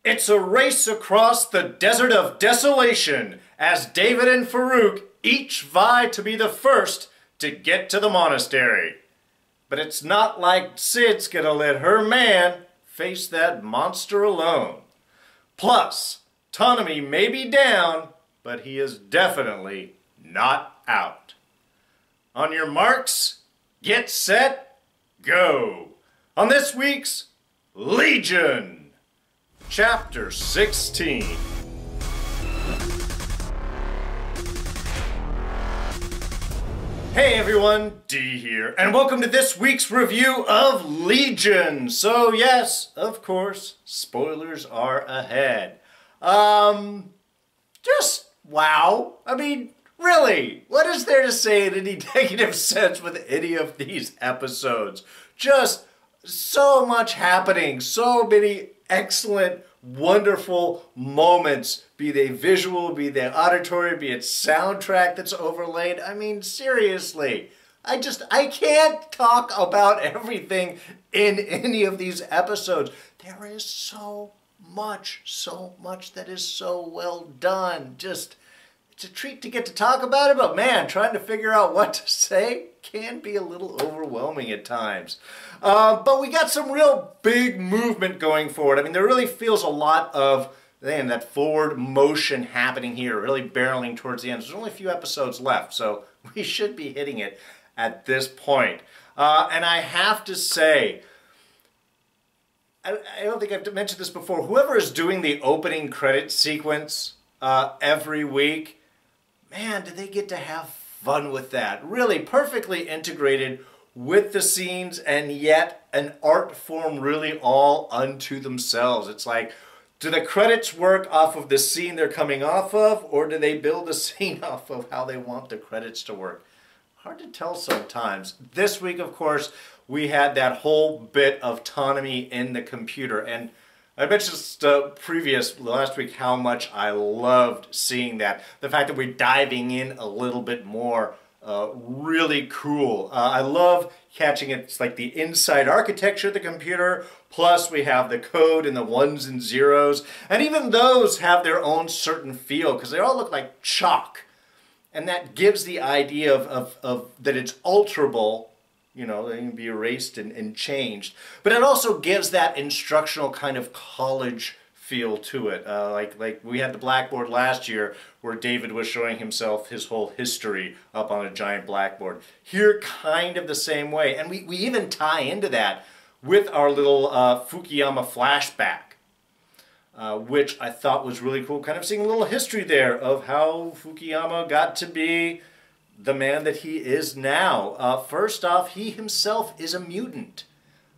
It's a race across the desert of desolation as David and Farouk each vie to be the first to get to the monastery. But it's not like Sid's gonna let her man face that monster alone. Plus, Ptonomy may be down, but he is definitely not out. On your marks, get set, go! On this week's Legion, Chapter 16. Hey everyone, D here, and welcome to this week's review of Legion. So yes, of course, spoilers are ahead. Just wow. I mean, really, what is there to say in any negative sense with any of these episodes? Just so much happening, so many excellent, wonderful moments, be they visual, be they auditory, be it soundtrack that's overlaid. I mean, seriously, I can't talk about everything in any of these episodes. There is so much that is so well done. Just, it's a treat to get to talk about it, but man, trying to figure out what to say can be a little overwhelming at times. But we got some real big movement going forward. I mean, there really feels a lot of, man, that forward motion happening here, really barreling towards the end. There's only a few episodes left, so we should be hitting it at this point. And I have to say, I don't think I've mentioned this before, whoever is doing the opening credit sequence every week, man, do they get to have fun with that. Really perfectly integrated with the scenes, and yet an art form really all unto themselves. It's like, do the credits work off of the scene they're coming off of, or do they build the scene off of how they want the credits to work? Hard to tell sometimes. This week, of course, we had that whole bit of Ptonomy in the computer, and I mentioned last week how much I loved seeing that. The fact that we're diving in a little bit more, really cool. I love catching it. It's like the inside architecture of the computer, plus we have the code and the ones and zeros, and even those have their own certain feel because they all look like chalk, and that gives the idea of that it's alterable. You know, they can be erased and changed. But it also gives that instructional kind of college feel to it. Like we had the blackboard last year where David was showing himself his whole history up on a giant blackboard. Here, kind of the same way. And we even tie into that with our little Fukuyama flashback, which I thought was really cool. Kind of seeing a little history there of how Fukuyama got to be the man that he is now. First off, he himself is a mutant.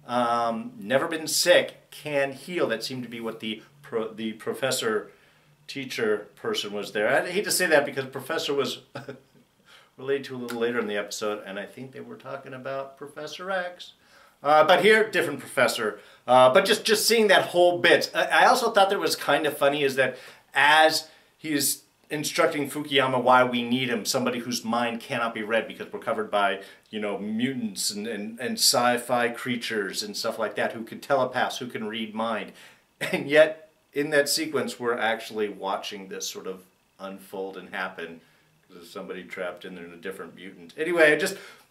Never been sick, can heal. That seemed to be what the professor, teacher person was there. I hate to say that because professor was related to a little later in the episode, and I think they were talking about Professor X. But here, different professor. But just seeing that whole bit. I also thought that was kind of funny is that as he's instructing Fukuyama why we need him, somebody whose mind cannot be read because we're covered by, you know, mutants and sci-fi creatures and stuff like that who can telepath, who can read mind. And yet, in that sequence, we're actually watching this sort of unfold and happen because there's somebody trapped in there in a different mutant. Anyway,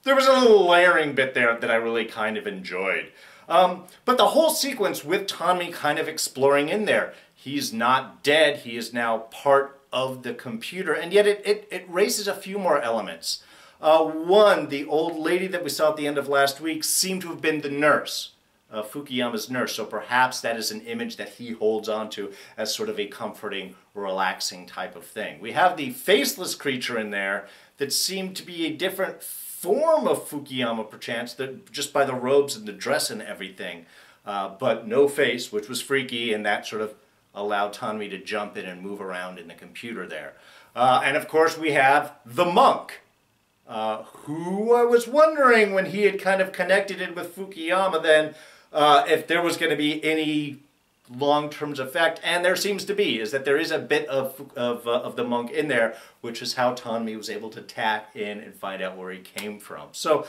there was a little layering bit there that I really kind of enjoyed. But the whole sequence with Ptonomy kind of exploring in there. He's not dead, he is now part of the computer, and yet it raises a few more elements. One, the old lady that we saw at the end of last week seemed to have been the nurse, Fukuyama's nurse, so perhaps that is an image that he holds on to as sort of a comforting, relaxing type of thing. We have the faceless creature in there that seemed to be a different form of Fukuyama, perchance, that just by the robes and the dress and everything, but no face, which was freaky, and that sort of allowed Ptonomy to jump in and move around in the computer there. And of course we have the monk, who I was wondering when he had kind of connected it with Fukuyama then, if there was going to be any long-term effect, and there seems to be, is that there is a bit of the monk in there, which is how Ptonomy was able to tack in and find out where he came from. So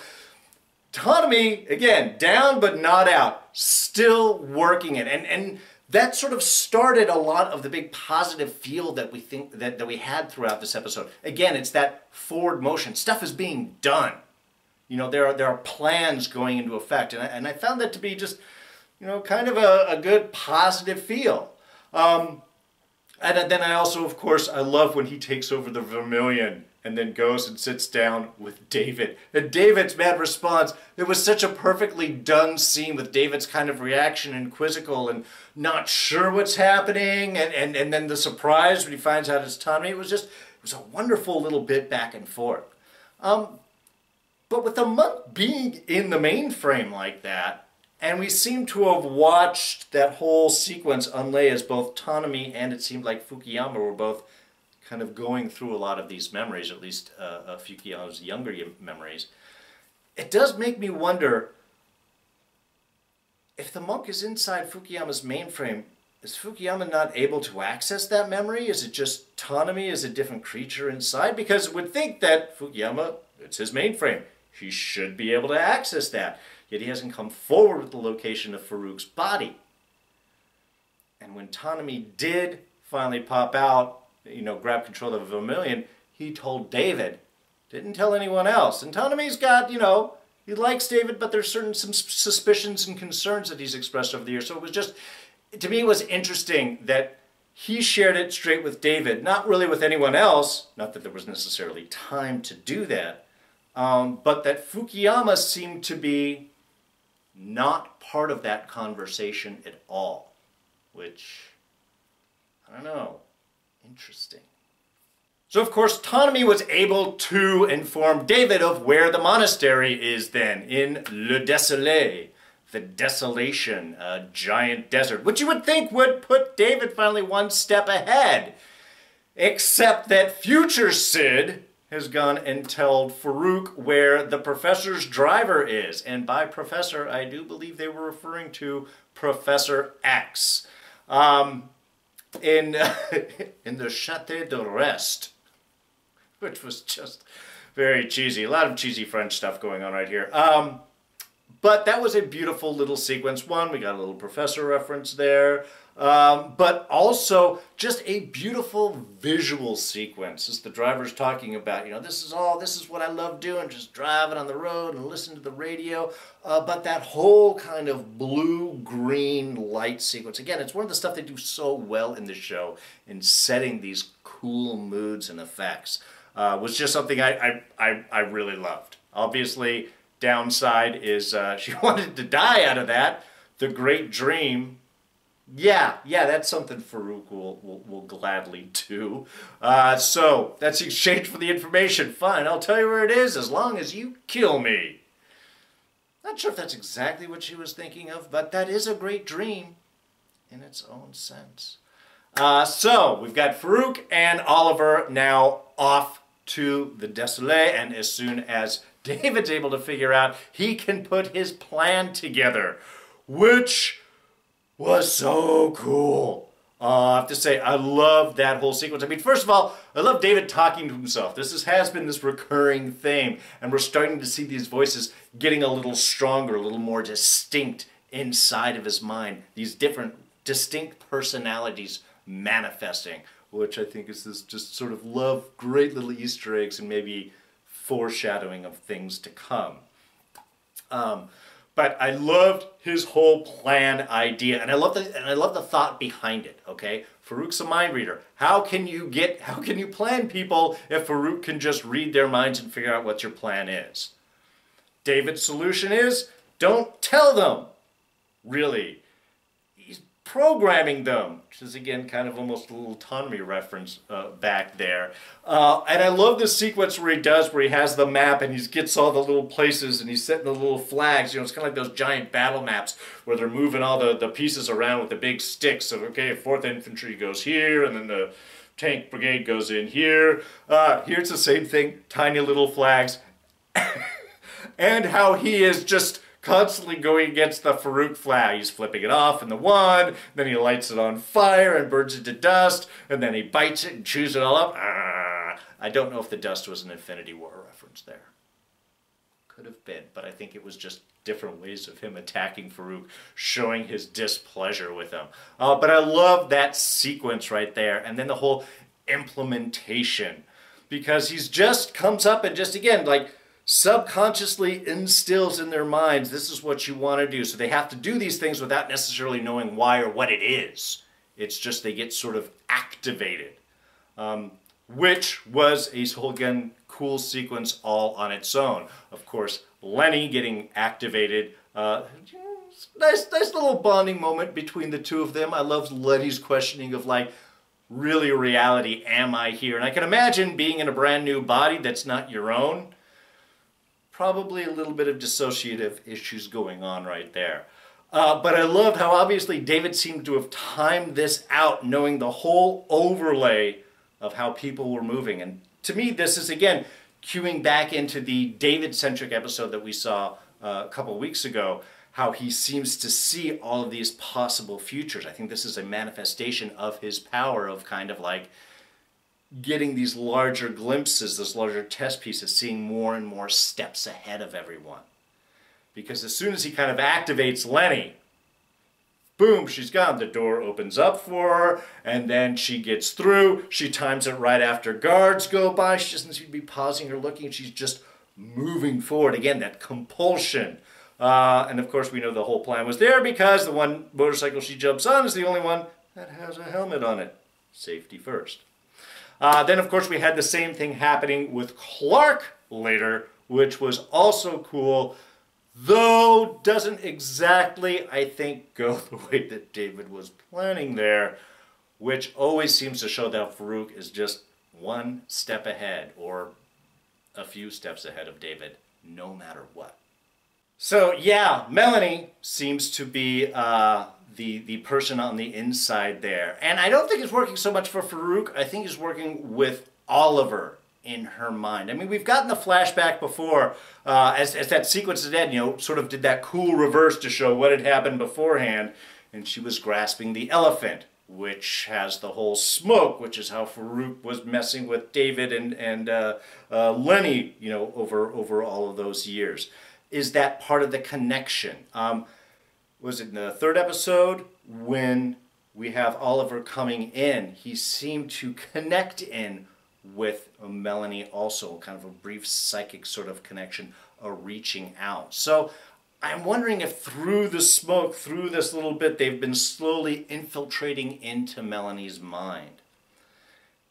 Ptonomy, again, down but not out, still working it. And that sort of started a lot of the big positive feel that we think that we had throughout this episode. Again, it's that forward motion. Stuff is being done. You know, there are plans going into effect, and I found that to be just, you know, kind of a good positive feel. And then I also, of course, I love when he takes over the Vermilion and then goes and sits down with David. And David's mad response, it was such a perfectly done scene with David's kind of reaction and quizzical and not sure what's happening, and then the surprise when he finds out it's Ptonomy. It was a wonderful little bit back and forth. But with the monk being in the mainframe like that, and we seem to have watched that whole sequence unlay as both Ptonomy and it seemed like Fukuyama were both kind of going through a lot of these memories, or at least Fukuyama's younger memories. It does make me wonder, if the monk is inside Fukuyama's mainframe, is Fukuyama not able to access that memory? Is it just Ptonomy is a different creature inside? Because it would think that Fukuyama, it's his mainframe. He should be able to access that. Yet he hasn't come forward with the location of Farouk's body. And when Ptonomy did finally pop out, you know, grab control of the Vermilion, he told David. Didn't tell anyone else. And Ptonomy's got, you know, he likes David, but there's some suspicions and concerns that he's expressed over the years. So it was just, to me, it was interesting that he shared it straight with David, not really with anyone else, not that there was necessarily time to do that, but that Fukuyama seemed to be not part of that conversation at all, which, I don't know, interesting. So of course Ptonomy was able to inform David of where the monastery is then, in Le Desole, the desolation, a giant desert, which you would think would put David finally one step ahead. Except that future Sid has gone and told Farouk where the professor's driver is. And by professor, I do believe they were referring to Professor X. In the Château de Rest, which was just very cheesy. A lot of cheesy French stuff going on right here. But that was a beautiful little sequence. One, we got a little professor reference there. But also just a beautiful visual sequence. As the driver's talking about, you know, this is what I love doing, just driving on the road and listening to the radio. But that whole kind of blue-green light sequence, again, it's one of the stuff they do so well in the show in setting these cool moods and effects. Was just something I really loved. Obviously, downside is she wanted to die out of that. The great dream. Yeah, that's something Farouk will gladly do. So, that's the exchange for the information. Fine, I'll tell you where it is as long as you kill me. Not sure if that's exactly what she was thinking of, but that is a great dream in its own sense. So, we've got Farouk and Oliver now off to the Desole, and as soon as David's able to figure out, he can put his plan together, which was so cool. I have to say, I love that whole sequence. I mean, first of all, I love David talking to himself. Has been this recurring theme, and we're starting to see these voices getting a little stronger, a little more distinct inside of his mind. These different, distinct personalities manifesting, which I think is this just sort of love, great little Easter eggs and maybe foreshadowing of things to come. But I loved his whole plan idea, and I love the thought behind it. Okay, Farouk's a mind reader. How can you plan people if Farouk can just read their minds and figure out what your plan is? David's solution is don't tell them. Really, he's programming them, which is again kind of almost a little Ptonomy reference back there. And I love the sequence where he has the map and he gets all the little places and he's setting the little flags. You know, it's kind of like those giant battle maps where they're moving all the pieces around with the big sticks. So, okay, 4th Infantry goes here, and then the tank brigade goes in here. Here's the same thing, tiny little flags. And how he is just constantly going against the Farouk flag. He's flipping it off in the one, then he lights it on fire and burns it to dust, and then he bites it and chews it all up. I don't know if the dust was an Infinity War reference there. could have been, but I think it was just different ways of him attacking Farouk, showing his displeasure with him. But I love that sequence right there, and then the whole implementation, because he's just comes up and just, again, like, subconsciously instills in their minds, this is what you want to do. So they have to do these things without necessarily knowing why or what it is. It's just they get sort of activated, which was a whole, again, cool sequence all on its own. Of course, Lenny getting activated. Nice little bonding moment between the two of them. I love Lenny's questioning of, like, really reality, am I here? And I can imagine being in a brand new body that's not your own. Probably a little bit of dissociative issues going on right there. But I loved how obviously David seemed to have timed this out, knowing the whole overlay of how people were moving. And to me, this is, again, cueing back into the David-centric episode that we saw a couple weeks ago, how he seems to see all of these possible futures. I think this is a manifestation of his power of kind of like getting these larger glimpses, those larger test pieces, seeing more and more steps ahead of everyone. Because as soon as he kind of activates Lenny, boom, she's gone. The door opens up for her, and then she gets through. She times it right after guards go by. She doesn't seem to be pausing or looking. She's just moving forward. Again, that compulsion. And of course, we know the whole plan was there because the one motorcycle she jumps on is the only one that has a helmet on it. Safety first. Then, of course, we had the same thing happening with Clark later, which was also cool, though doesn't exactly, I think, go the way that David was planning there, which always seems to show that Farouk is just one step ahead or a few steps ahead of David, no matter what. So, yeah, Melanie seems to be the person on the inside there. And I don't think it's working so much for Farouk. I think it's working with Oliver in her mind. I mean, we've gotten the flashback before as that sequence at end, you know, sort of did that cool reverse to show what had happened beforehand. And she was grasping the elephant, which has the whole smoke, which is how Farouk was messing with David and Lenny, you know, over all of those years. Is that part of the connection? Was it in the third episode when we have Oliver coming in? He seemed to connect in with Melanie also, kind of a brief psychic sort of connection, a reaching out. So I'm wondering if through the smoke, through this little bit, they've been slowly infiltrating into Melanie's mind.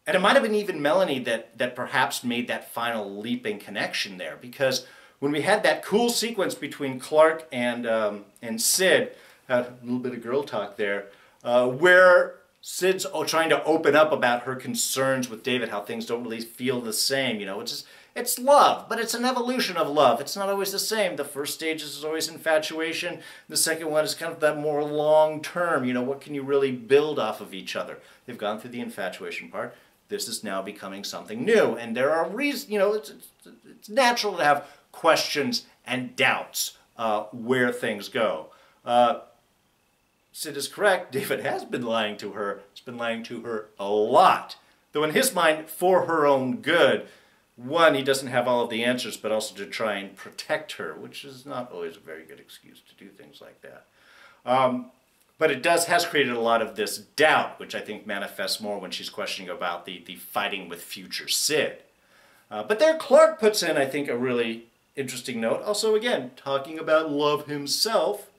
And it might have been even Melanie that perhaps made that final leaping connection there, because when we had that cool sequence between Clark and Sid, a little bit of girl talk there, where Sid's trying to open up about her concerns with David, how things don't really feel the same. You know, it's love, but it's an evolution of love. It's not always the same. The first stage is always infatuation. The second one is kind of that more long-term, you know, what can you really build off of each other? They've gone through the infatuation part. This is now becoming something new. And there are reasons, you know, it's natural to have questions and doubts where things go. Sid is correct. David has been lying to her. He's been lying to her a lot. Though in his mind, for her own good, one, he doesn't have all of the answers, but also to try and protect her, which is not always a very good excuse to do things like that. But it has created a lot of this doubt, which I think manifests more when she's questioning about the fighting with future Sid. But there Clark puts in, I think, a really interesting note. Also, again, talking about love himself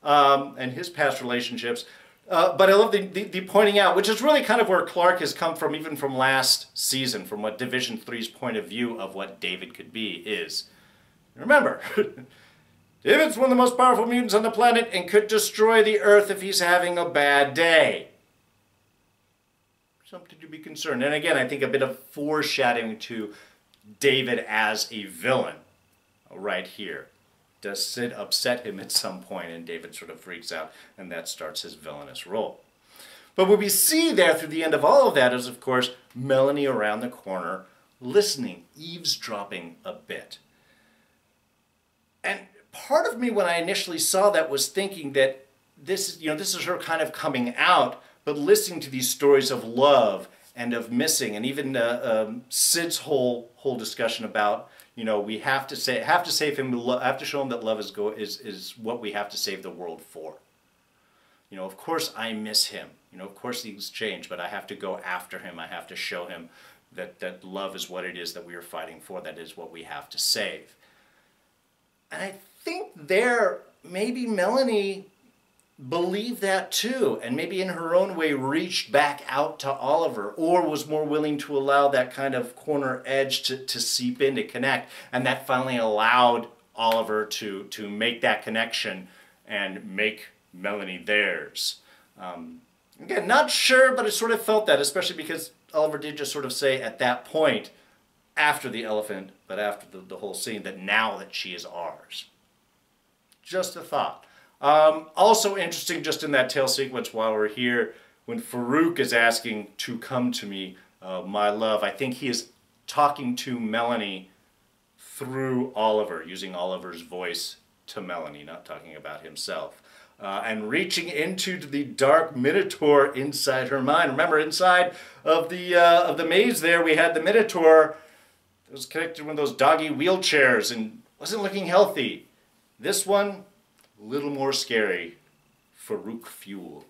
and his past relationships. But I love the pointing out, which is really kind of where Clark has come from, even from last season, from what Division 3's point of view of what David could be is. Remember, David's one of the most powerful mutants on the planet and could destroy the Earth if he's having a bad day. Something to be concerned. And again, I think a bit of foreshadowing to David as a villain right here. Does Sid upset him at some point, and David sort of freaks out, and that starts his villainous role. But what we see there through the end of all of that is, of course, Melanie around the corner, listening, eavesdropping a bit. And part of me, when I initially saw that, was thinking that this is her kind of coming out, but listening to these stories of love and of missing, and even Sid's whole discussion about, you know, we have to save him, have to show him that love is what we have to save the world for. You know, of course I miss him. You know, of course things change, but I have to go after him. I have to show him that love is what it is that we are fighting for. That is what we have to save. And I think there, maybe Melanie believed that too, and maybe in her own way reached back out to Oliver, or was more willing to allow that kind of corner edge to seep in, to connect, and that finally allowed Oliver to make that connection and make Melanie theirs. Again, not sure, but I sort of felt that, especially because Oliver did just sort of say at that point, after the elephant, but after the whole scene, that now that she is ours. Just a thought. Also interesting, just in that tail sequence while we're here, when Farouk is asking to come to me, my love, I think he is talking to Melanie through Oliver, using Oliver's voice to Melanie, not talking about himself. And reaching into the dark minotaur inside her mind. Remember, inside of the maze there, we had the minotaur that was connected to one of those doggy wheelchairs and wasn't looking healthy. This one, a little more scary. Farouk fueled.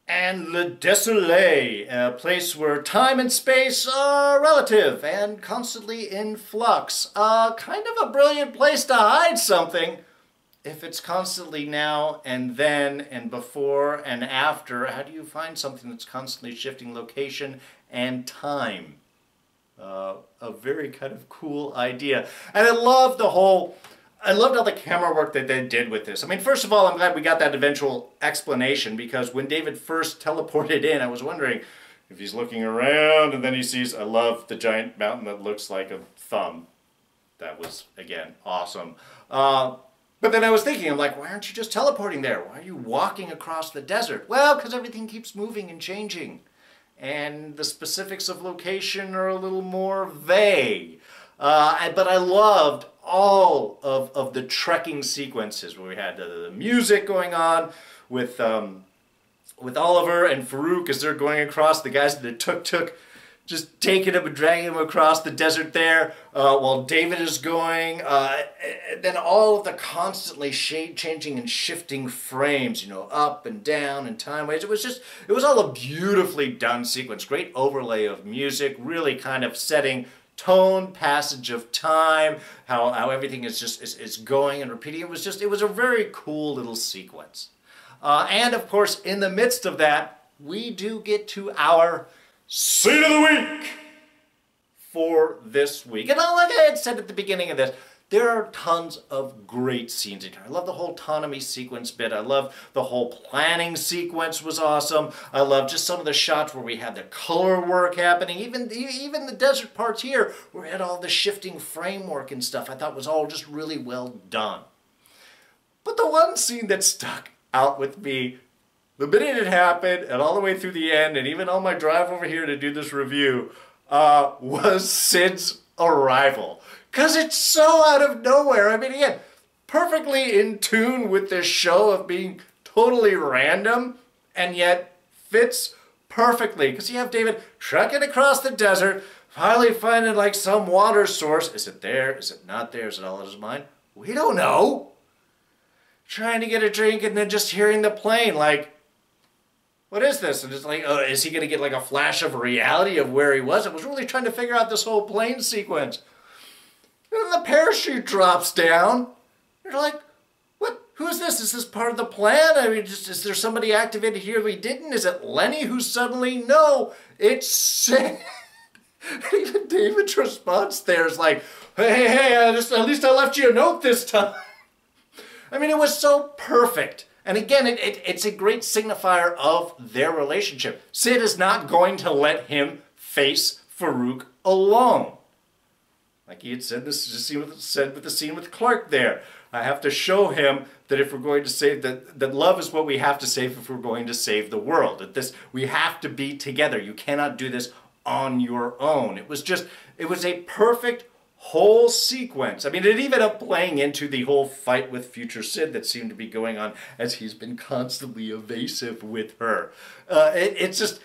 And Le Desole, a place where time and space are relative and constantly in flux. Kind of a brilliant place to hide something. If it's constantly now and then and before and after, how do you find something that's constantly shifting location and time? A very kind of cool idea. And I loved all the camera work that they did with this. I mean, first of all, I'm glad we got that eventual explanation, because when David first teleported in, I was wondering if he's looking around and then he sees, I love the giant mountain that looks like a thumb. That was, again, awesome. But then I was thinking, I'm like, why aren't you just teleporting there? Why are you walking across the desert? Well, because everything keeps moving and changing. And the specifics of location are a little more vague. But I loved all of the trekking sequences where we had the music going on with Oliver and Farouk as they're going across, the guys in the tuk-tuk just taking him and dragging him across the desert there while David is going. Then all of the constantly changing and shifting frames, you know, up and down and timeways. It was all a beautifully done sequence. Great overlay of music, really kind of setting tone, passage of time, how everything is going and repeating. It was a very cool little sequence. And of course, in the midst of that, we do get to our Scene of the Week for this week. And like I had said at the beginning of this, there are tons of great scenes in here. I love the whole Ptonomy sequence bit. I love the whole planning sequence was awesome. I love just some of the shots where we had the color work happening. Even the desert parts here where we had all the shifting framework and stuff, I thought was all just really well done. But the one scene that stuck out with me the minute it happened, and all the way through the end, and even on my drive over here to do this review, was Sid's arrival. Because it's so out of nowhere. I mean, again, perfectly in tune with this show of being totally random, and yet fits perfectly. Because you have David trekking across the desert, finally finding like some water source. Is it there? Is it not there? Is it all in his mind? We don't know. Trying to get a drink, and then just hearing the plane like, what is this? And it's like, oh, is he going to get like a flash of reality of where he was? I was really trying to figure out this whole plane sequence. And then the parachute drops down. You're like, what? Who is this? Is this part of the plan? I mean, is there somebody activated here we didn't? Is it Lenny who suddenly? No, it's Sid. Even David's response there is like, hey, at least I left you a note this time. I mean, it was so perfect. And again, it's a great signifier of their relationship. Sid is not going to let him face Farouk alone. Like he had said, this is just said with the scene with Clark there. I have to show him that if we're going to save, that love is what we have to save if we're going to save the world. That we have to be together. You cannot do this on your own. It was a perfect whole sequence. I mean, it ended up playing into the whole fight with future Sid that seemed to be going on as he's been constantly evasive with her. It's just,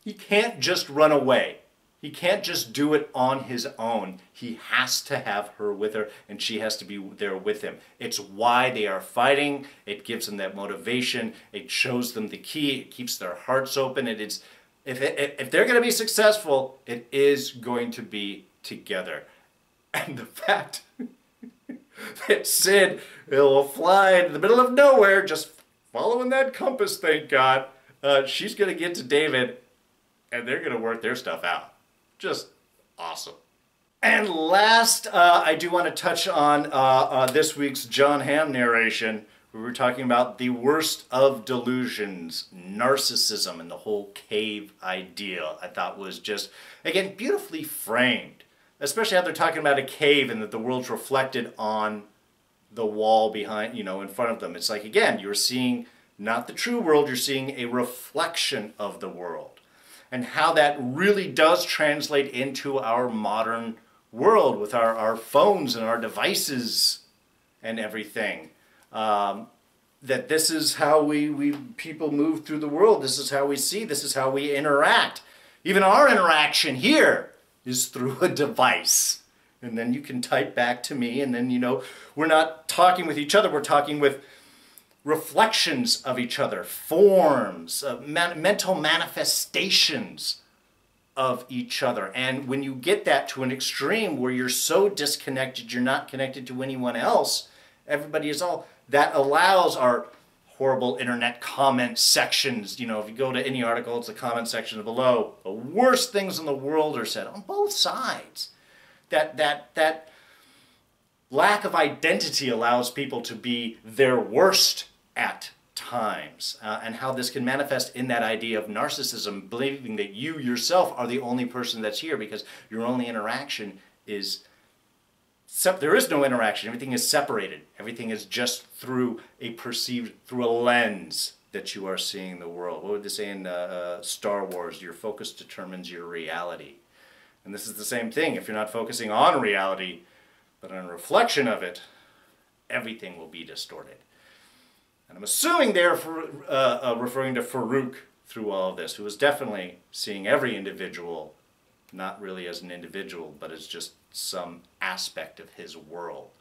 he can't just run away. He can't just do it on his own. He has to have her with her, and she has to be there with him. It's why they are fighting. It gives them that motivation. It shows them the key. It keeps their hearts open. If they're going to be successful, it is going to be together. And the fact that Sid will fly in the middle of nowhere, just following that compass, thank God, she's going to get to David, and they're going to work their stuff out. Just awesome. And last, I do want to touch on this week's John Hamm narration. We were talking about the worst of delusions, narcissism, and the whole cave idea. I thought was just, again, beautifully framed. Especially how they're talking about a cave and that the world's reflected on the wall behind, in front of them. It's like, again, you're seeing not the true world, you're seeing a reflection of the world. And how that really does translate into our modern world with our phones and our devices and everything. That this is how people move through the world. This is how we see. This is how we interact. Even our interaction here is through a device. And then you can type back to me, and then, we're not talking with each other. We're talking with reflections of each other, forms, mental manifestations of each other. And when you get that to an extreme where you're so disconnected, you're not connected to anyone else, everybody is all, that allows our horrible internet comment sections. If you go to any article, it's the comment section below. The worst things in the world are said on both sides. That lack of identity allows people to be their worst at times, and how this can manifest in that idea of narcissism, believing that you yourself are the only person that's here because your only interaction is, there is no interaction, everything is separated, everything is just through a lens that you are seeing the world. What would they say in Star Wars? Your focus determines your reality. And this is the same thing. If you're not focusing on reality, but on a reflection of it, everything will be distorted. And I'm assuming they're referring to Farouk through all of this, who is definitely seeing every individual not really as an individual, but as just some aspect of his world.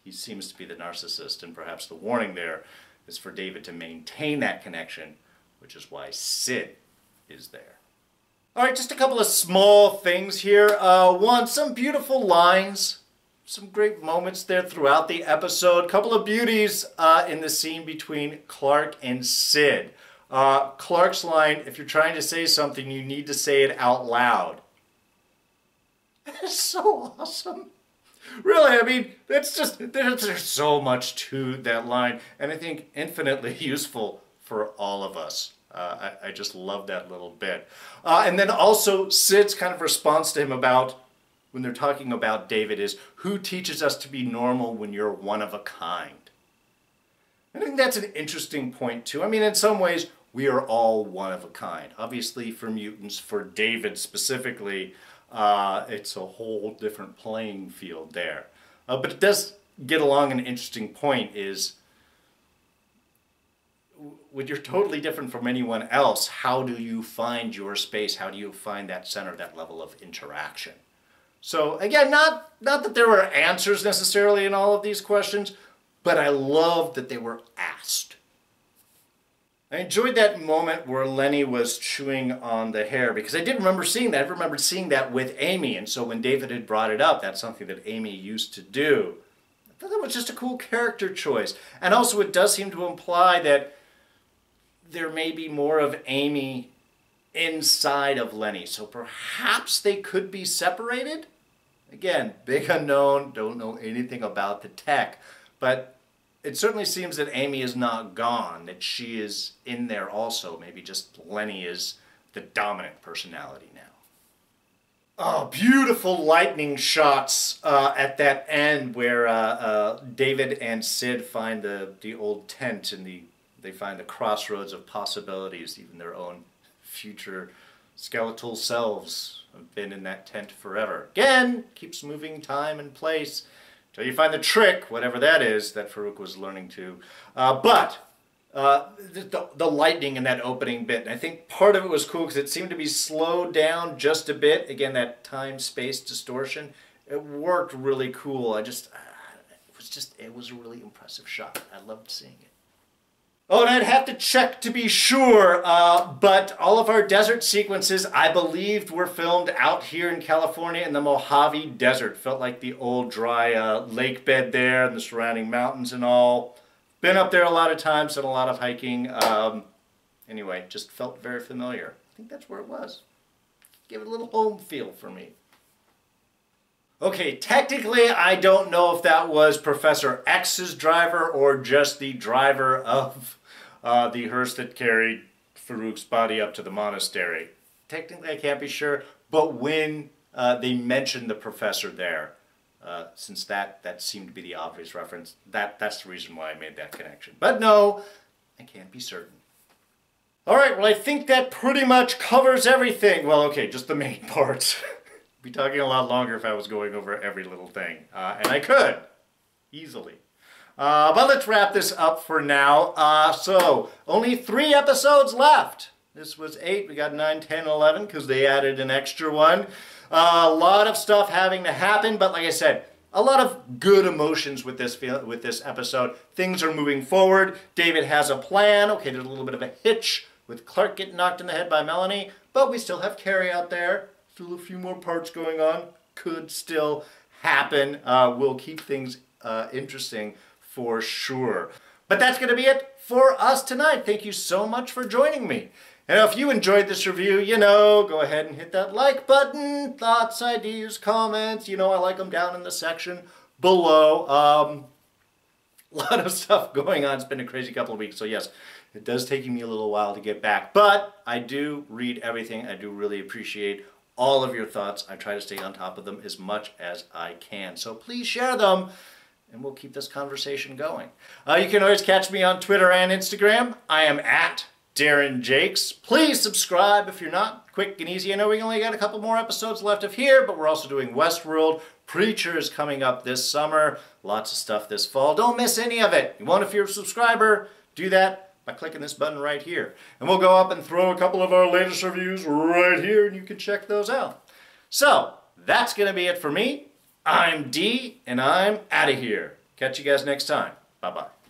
He seems to be the narcissist, and perhaps the warning there is for David to maintain that connection, which is why Sid is there. All right, just a couple of small things here. One, some beautiful lines. Some great moments there throughout the episode. Couple of beauties in the scene between Clark and Sid. Clark's line, if you're trying to say something, you need to say it out loud. That's so awesome. Really, I mean, that's just, there's so much to that line, and I think infinitely useful for all of us. I just love that little bit. And then also Sid's kind of response to him about, when they're talking about David, is, who teaches us to be normal when you're one of a kind? I think that's an interesting point too. I mean, in some ways, we are all one of a kind. Obviously for mutants, for David specifically, it's a whole different playing field there. But it does get along an interesting point is, when you're totally different from anyone else, how do you find your space? How do you find that center, that level of interaction? So again, not that there were answers necessarily in all of these questions, but I love that they were asked. I enjoyed that moment where Lenny was chewing on the hair, because I did remember seeing that. I remembered seeing that with Amy, and so when David had brought it up, that's something that Amy used to do. I thought that was just a cool character choice. And also it does seem to imply that there may be more of Amy inside of Lenny, so perhaps they could be separated? Again, big unknown, don't know anything about the tech, but it certainly seems that Amy is not gone, that she is in there also. Maybe just Lenny is the dominant personality now. Oh, beautiful lightning shots at that end where David and Sid find the old tent, and they find the crossroads of possibilities. Even their own future skeletal selves have been in that tent forever. Again, keeps moving time and place until you find the trick, whatever that is, that Farouk was learning to. But the lightning in that opening bit. And I think part of it was cool because it seemed to be slowed down just a bit. Again, that time-space distortion. It worked really cool. It was a really impressive shot. I loved seeing it. Oh, and I'd have to check to be sure, but all of our desert sequences, I believed, were filmed out here in California in the Mojave Desert. Felt like the old dry lake bed there and the surrounding mountains and all. Been up there a lot of times, done a lot of hiking. Anyway, just felt very familiar. I think that's where it was. Give it a little home feel for me. Okay, technically I don't know if that was Professor X's driver or just the driver of the hearse that carried Farouk's body up to the monastery. Technically I can't be sure, but when they mentioned the professor there, since that seemed to be the obvious reference, that's the reason why I made that connection. But no, I can't be certain. Alright, well I think that pretty much covers everything. Well, okay, just the main parts. Be talking a lot longer if I was going over every little thing. And I could, easily. But let's wrap this up for now. So, only 3 episodes left. This was 8, we got 9, 10, 11, because they added an extra one. A lot of stuff having to happen, but like I said, a lot of good emotions with this episode. Things are moving forward. David has a plan. Okay, there's a little bit of a hitch with Clark getting knocked in the head by Melanie, but we still have Carrie out there. Still a few more parts going on. Could still happen. We'll keep things interesting for sure. But that's going to be it for us tonight. Thank you so much for joining me. And if you enjoyed this review, go ahead and hit that like button. Thoughts, ideas, comments, I like them down in the section below. A lot of stuff going on. It's been a crazy couple of weeks. So yes, it does take me a little while to get back. But I do read everything. I do really appreciate all of your thoughts. I try to stay on top of them as much as I can. So please share them, and we'll keep this conversation going. You can always catch me on Twitter and Instagram. I am at Darren Jakes. Please subscribe if you're not. Quick and easy. I know we only got a couple more episodes left of here, but we're also doing Westworld. Preacher is coming up this summer. Lots of stuff this fall. Don't miss any of it. You want, if you're a subscriber, do that by clicking this button right here. And we'll go up and throw a couple of our latest reviews right here, and you can check those out. So, that's going to be it for me. I'm D, and I'm out of here. Catch you guys next time. Bye-bye.